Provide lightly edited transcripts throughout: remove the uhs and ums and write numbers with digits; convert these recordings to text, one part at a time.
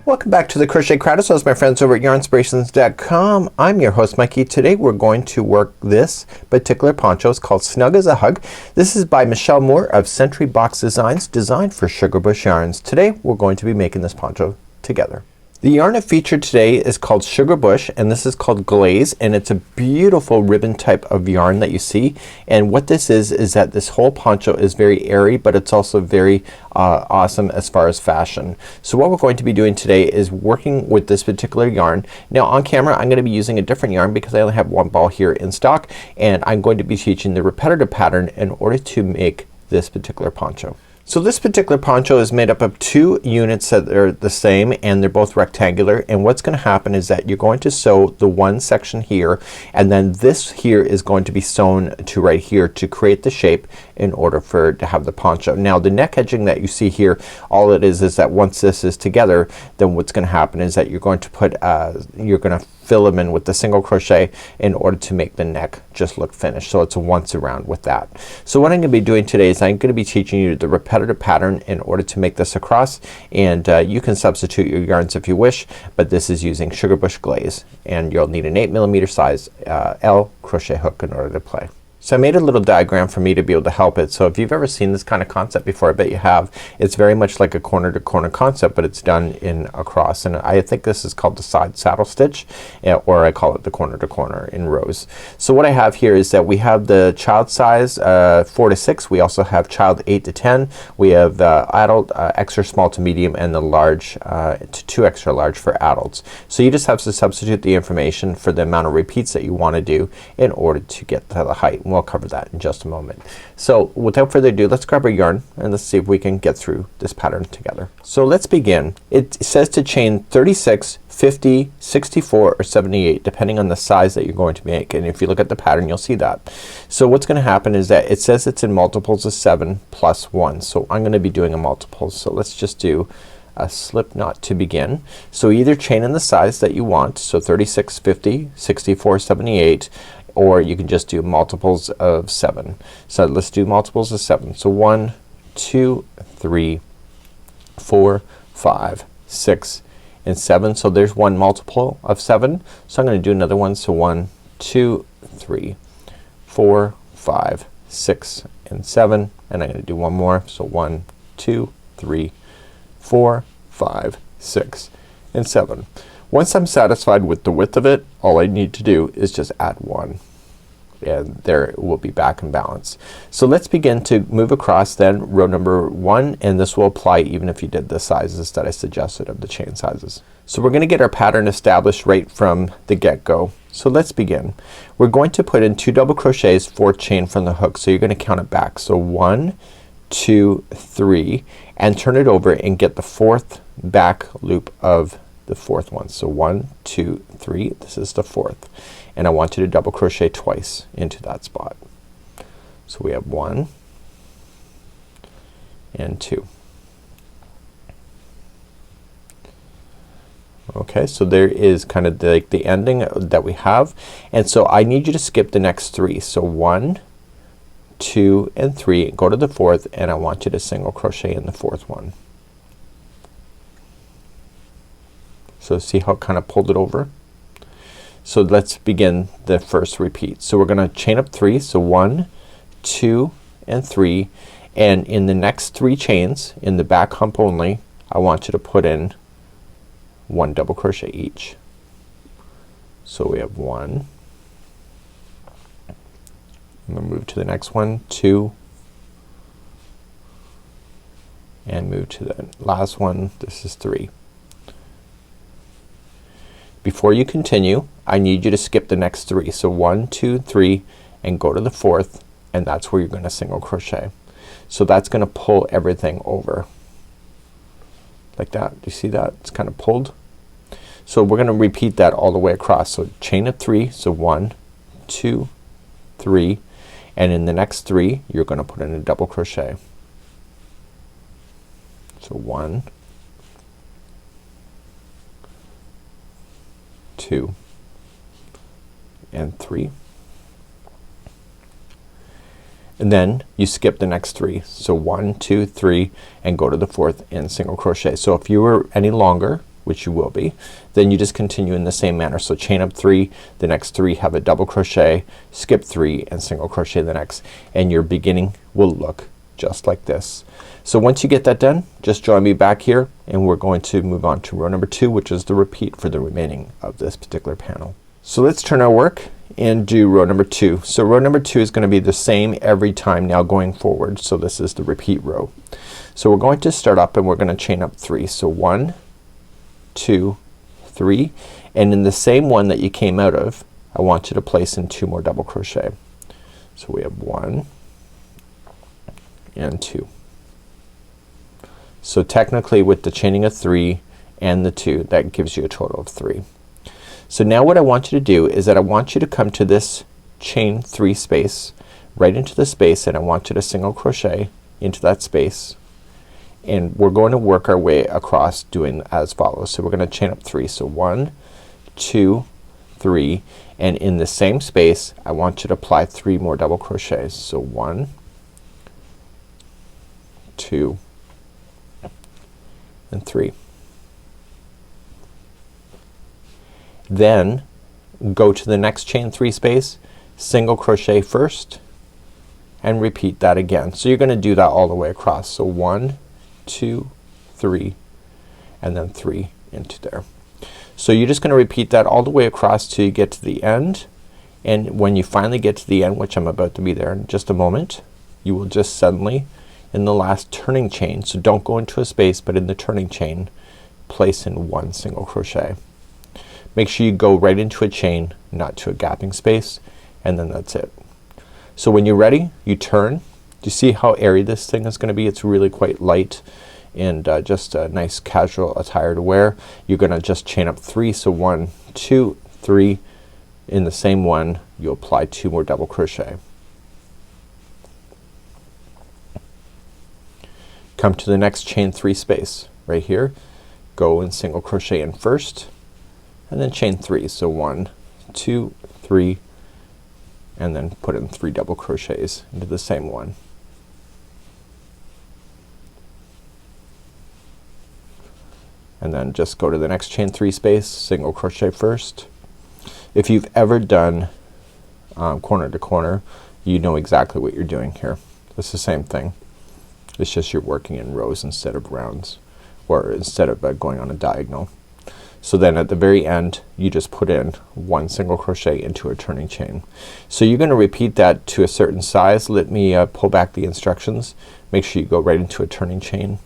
Welcome back to the Crochet Crowd, as well as my friends over at Yarnspirations.com. I'm your host Mikey. Today we're going to work this particular poncho. It's called Snug as a Hug. This is by Michelle Moore of Century Box Designs, designed for Sugar Bush yarns. Today we're going to be making this poncho together. The yarn I featured today is called Sugar Bush, and this is called Glaze, and it's a beautiful ribbon type of yarn that you see. And what this is that this whole poncho is very airy, but it's also very awesome as far as fashion. So what we're going to be doing today is working with this particular yarn. Now on camera I'm going to be using a different yarn because I only have one ball here in stock, and I'm going to be teaching the repetitive pattern in order to make this particular poncho. So this particular poncho is made up of two units that are the same, and they're both rectangular, and what's gonna happen is that you're going to sew the one section here, and then this here is going to be sewn to right here to create the shape in order for to have the poncho. Now the neck edging that you see here, all it is that once this is together, then what's gonna happen is that you're going to put you're gonna fill them in with the single crochet in order to make the neck just look finished. So it's a once around with that. So what I'm gonna be doing today is I'm gonna be teaching you the repetitive pattern in order to make this across, and you can substitute your yarns if you wish, but this is using Sugar Bush Glaze, and you'll need an 8mm size L crochet hook in order to play. So I made a little diagram for me to be able to help it. So if you've ever seen this kind of concept before, I bet you have. It's very much like a corner to corner concept, but it's done in across, and I think this is called the side saddle stitch, or I call it the corner to corner in rows. So what I have here is that we have the child size 4 to 6. We also have child 8 to 10. We have the adult extra small to medium, and the large to 2 extra large for adults. So you just have to substitute the information for the amount of repeats that you want to do in order to get to the height. We'll cover that in just a moment. So without further ado, let's grab our yarn and let's see if we can get through this pattern together. So let's begin. It says to chain 36, 50, 64, or 78 depending on the size that you're going to make, and if you look at the pattern you'll see that. So what's gonna happen is that it says it's in multiples of 7 plus 1. So I'm gonna be doing a multiple. So let's just do a slip knot to begin. So either chain in the size that you want, so 36, 50, 64, 78, or you can just do multiples of 7. So let's do multiples of 7. So 1, 2, 3, 4, 5, 6, and 7. So there's one multiple of 7. So I'm gonna do another one. So 1, 2, 3, 4, 5, 6, and 7. And I'm gonna do one more. So 1, 2, 3, 4, 5, 6, and 7. Once I'm satisfied with the width of it, all I need to do is just add 1. And there it will be back in balance. So let's begin to move across then row number 1, and this will apply even if you did the sizes that I suggested of the chain sizes. So we're gonna get our pattern established right from the get-go. So let's begin. We're going to put in 2 double crochets, 4 chain from the hook. So you're gonna count it back. So 1, 2, 3, and turn it over and get the 4th back loop of the 4th one. So 1, 2, 3, this is the 4th, and I want you to double crochet twice into that spot. So we have 1 and 2. Okay, so there is kind of the ending that we have, and so I need you to skip the next 3. So 1, 2, and 3, go to the 4th, and I want you to single crochet in the 4th one. So see how it kind of pulled it over? So let's begin the first repeat. So we're gonna chain up 3. So 1, 2, and 3, and in the next 3 chains in the back hump only, I want you to put in 1 double crochet each. So we have 1. I'm gonna move to the next one, 2, and move to the last one. This is 3. Before you continue, I need you to skip the next 3. So 1, 2, 3, and go to the 4th, and that's where you're gonna single crochet. So that's gonna pull everything over like that. Do you see that? It's kind of pulled. So we're gonna repeat that all the way across. So chain of 3. So 1, 2, 3, and in the next 3 you're gonna put in a double crochet. So 1, 2, and 3, and then you skip the next 3. So 1, 2, 3, and go to the 4th and single crochet. So if you were any longer which you will be, then you just continue in the same manner. So chain up 3, the next 3 have a double crochet, skip 3 and single crochet the next, and your beginning will look just like this. So once you get that done, just join me back here and we're going to move on to row number 2, which is the repeat for the remaining of this particular panel. So let's turn our work and do row number 2. So row number 2 is gonna be the same every time now going forward. So this is the repeat row. So we're going to start up and we're gonna chain up 3. So 1, 2, 3, and in the same one that you came out of, I want you to place in 2 more double crochet. So we have 1 and 2. So technically with the chaining of 3 and the 2, that gives you a total of 3. So now what I want you to do is that I want you to come to this chain 3 space, right into the space, and I want you to single crochet into that space, and we're going to work our way across doing as follows. So we're gonna chain up 3. So 1, 2, 3, and in the same space I want you to apply 3 more double crochets. So 1, 2, and 3. Then go to the next chain 3 space, single crochet first, and repeat that again. So you're gonna do that all the way across. So 1, 2, 3, and then 3 into there. So you're just gonna repeat that all the way across till you get to the end, and when you finally get to the end, which I'm about to be there in just a moment, you will just suddenly in the last turning chain, so don't go into a space but in the turning chain, place in 1 single crochet. Make sure you go right into a chain, not to a gapping space, and then that's it. So when you're ready, you turn. Do you see how airy this thing is gonna be? It's really quite light and just a nice casual attire to wear. You're gonna just chain up 3. So 1, 2, 3. In the same one you apply 2 more double crochet. Come to the next chain 3 space right here, go and single crochet in first, and then chain 3. So 1, 2, 3, and then put in 3 double crochets into the same one. And then just go to the next chain 3 space, single crochet first. If you've ever done corner to corner, you know exactly what you're doing here. It's the same thing. It's just you're working in rows instead of rounds, or instead of going on a diagonal. So then at the very end you just put in 1 single crochet into a turning chain. So you're gonna repeat that to a certain size. Let me pull back the instructions. Make sure you go right into a turning chain,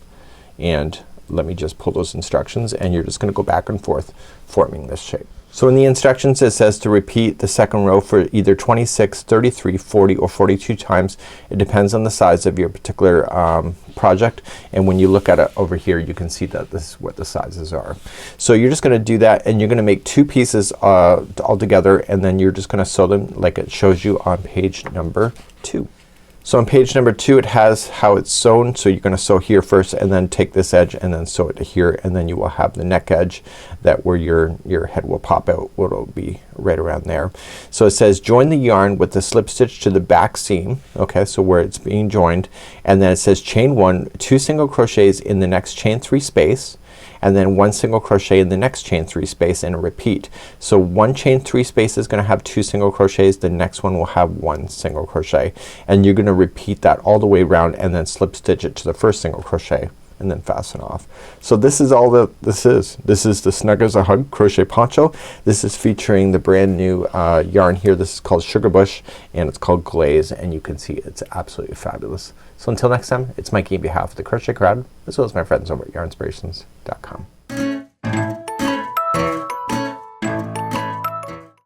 and let me just pull those instructions, and you're just gonna go back and forth forming this shape. So in the instructions it says to repeat the second row for either 26, 33, 40, or 42 times. It depends on the size of your particular project, and when you look at it over here you can see that this is what the sizes are. So you're just gonna do that, and you're gonna make 2 pieces all together, and then you're just gonna sew them like it shows you on page number 2. So on page number 2 it has how it's sewn. So you're gonna sew here first, and then take this edge and then sew it to here, and then you will have the neck edge that where your head will pop out. It'll be right around there. So it says join the yarn with the slip stitch to the back seam. Okay, so where it's being joined, and then it says chain 1, 2 single crochets in the next chain 3 space, and then 1 single crochet in the next chain 3 space, and a repeat. So one chain 3 space is gonna have 2 single crochets, the next one will have 1 single crochet, and you're gonna repeat that all the way around, and then slip stitch it to the first single crochet and then fasten off. So this is all that this is. This is the Snug as a Hug Crochet Poncho. This is featuring the brand new yarn here. This is called Sugar Bush, and it's called Glaze, and you can see it's absolutely fabulous. So until next time, it's Mikey on behalf of the Crochet Crowd, as well as my friends over at Yarnspirations.com.